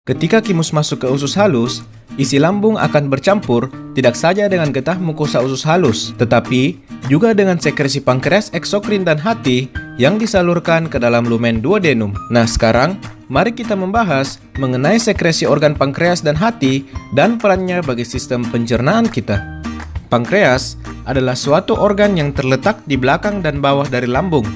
Ketika kimus masuk ke usus halus, isi lambung akan bercampur tidak saja dengan getah mukosa usus halus, tetapi juga dengan sekresi pankreas, eksokrin, dan hati yang disalurkan ke dalam lumen duodenum. Nah, sekarang mari kita membahas mengenai sekresi organ pankreas dan hati dan perannya bagi sistem pencernaan kita. Pankreas adalah suatu organ yang terletak di belakang dan bawah dari lambung,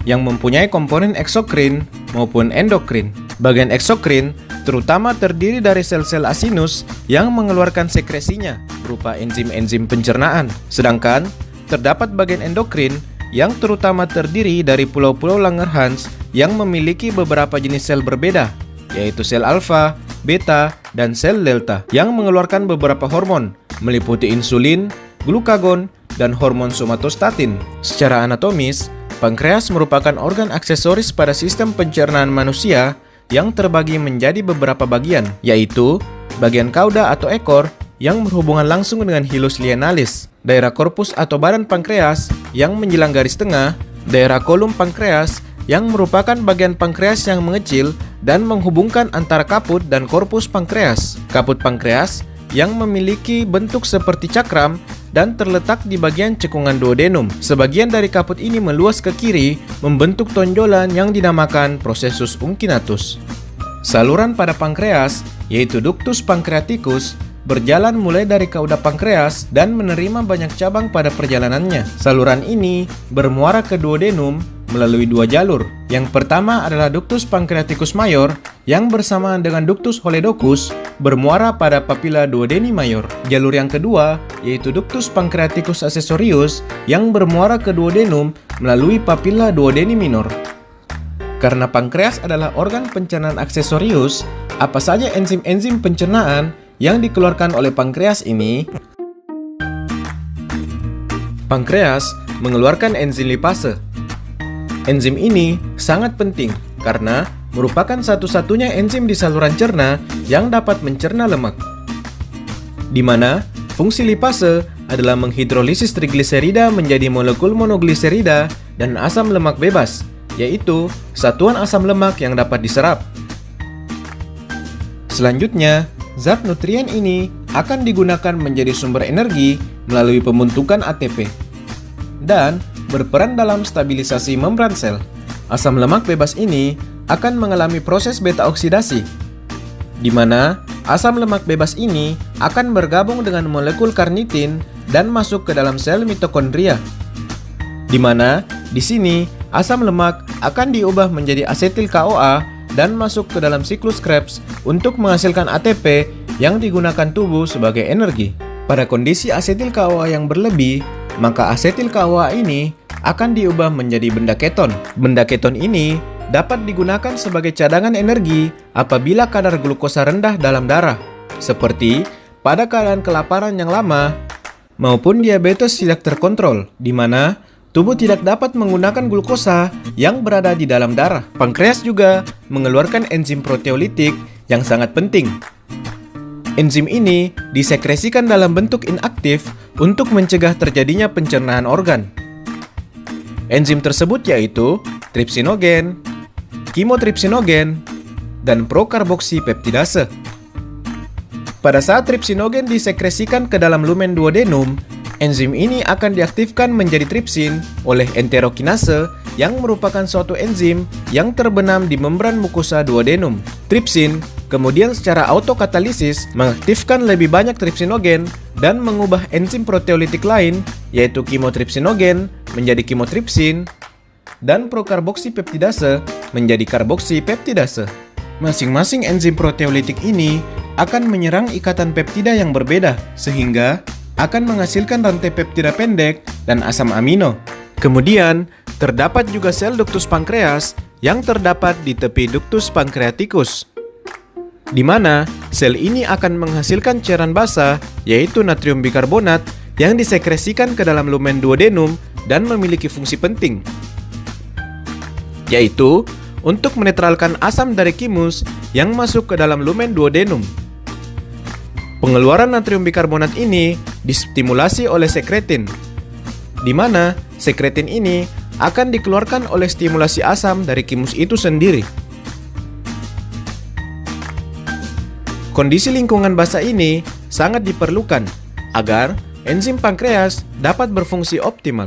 yang mempunyai komponen eksokrin maupun endokrin. Bagian eksokrin terutama terdiri dari sel-sel asinus yang mengeluarkan sekresinya berupa enzim-enzim pencernaan. Sedangkan terdapat bagian endokrin yang terutama terdiri dari pulau-pulau Langerhans yang memiliki beberapa jenis sel berbeda, yaitu sel alfa, beta, dan sel delta yang mengeluarkan beberapa hormon meliputi insulin, glukagon, dan hormon somatostatin. Secara anatomis, pankreas merupakan organ aksesoris pada sistem pencernaan manusia yang terbagi menjadi beberapa bagian, yaitu bagian kauda atau ekor yang berhubungan langsung dengan hilus lienalis, daerah korpus atau badan pankreas yang menjilang garis tengah, daerah kolum pankreas yang merupakan bagian pankreas yang mengecil dan menghubungkan antara kaput dan korpus pankreas, kaput pankreas yang memiliki bentuk seperti cakram dan terletak di bagian cekungan duodenum. Sebagian dari kaput ini meluas ke kiri, membentuk tonjolan yang dinamakan processus uncinnatus. Saluran pada pankreas, yaitu ductus pancreaticus, berjalan mulai dari kauda pankreas dan menerima banyak cabang pada perjalanannya. Saluran ini bermuara ke duodenum melalui dua jalur. Yang pertama adalah ductus pancreaticus mayor yang bersamaan dengan ductus choledocus bermuara pada papilla duodeni mayor. Jalur yang kedua yaitu ductus pancreaticus accessorius yang bermuara ke duodenum melalui papilla duodeni minor. Karena pankreas adalah organ pencernaan aksesorius, apa saja enzim-enzim pencernaan yang dikeluarkan oleh pankreas ini? Pankreas mengeluarkan enzim lipase. Enzim ini sangat penting karena merupakan satu-satunya enzim di saluran cerna yang dapat mencerna lemak, di mana fungsi lipase adalah menghidrolisis trigliserida menjadi molekul monogliserida dan asam lemak bebas, yaitu satuan asam lemak yang dapat diserap. Selanjutnya, zat nutrien ini akan digunakan menjadi sumber energi melalui pembentukan ATP dan berperan dalam stabilisasi membran sel. Asam lemak bebas ini akan mengalami proses beta oksidasi, di mana asam lemak bebas ini akan bergabung dengan molekul karnitin dan masuk ke dalam sel mitokondria, di mana di sini asam lemak akan diubah menjadi asetil CoA dan masuk ke dalam siklus Krebs untuk menghasilkan ATP yang digunakan tubuh sebagai energi. Pada kondisi asetil CoA yang berlebih, maka asetil CoA ini akan diubah menjadi benda keton. Benda keton ini dapat digunakan sebagai cadangan energi apabila kadar glukosa rendah dalam darah, seperti pada keadaan kelaparan yang lama maupun diabetes tidak terkontrol, di mana tubuh tidak dapat menggunakan glukosa yang berada di dalam darah. Pankreas juga mengeluarkan enzim proteolitik yang sangat penting. Enzim ini disekresikan dalam bentuk inaktif untuk mencegah terjadinya pencernaan organ. Enzim tersebut yaitu tripsinogen, kimotripsinogen, dan prokarboksipeptidase. Pada saat tripsinogen disekresikan ke dalam lumen duodenum, enzim ini akan diaktifkan menjadi tripsin oleh enterokinase yang merupakan suatu enzim yang terbenam di membran mukosa duodenum. Tripsin kemudian secara autokatalisis mengaktifkan lebih banyak tripsinogen dan mengubah enzim proteolitik lain yaitu kimotripsinogen menjadi kimotripsin dan prokarboksipeptidase menjadi karboksipeptidase. Masing-masing enzim proteolitik ini akan menyerang ikatan peptida yang berbeda sehingga akan menghasilkan rantai peptida pendek dan asam amino. Kemudian, terdapat juga sel ductus pankreas yang terdapat di tepi ductus pancreaticus, di mana sel ini akan menghasilkan cairan basa yaitu natrium bikarbonat yang disekresikan ke dalam lumen duodenum dan memiliki fungsi penting, yaitu untuk menetralkan asam dari kimus yang masuk ke dalam lumen duodenum. Pengeluaran natrium bikarbonat ini distimulasi oleh sekretin, di mana sekretin ini akan dikeluarkan oleh stimulasi asam dari kimus itu sendiri. Kondisi lingkungan basah ini sangat diperlukan agar enzim pankreas dapat berfungsi optimal.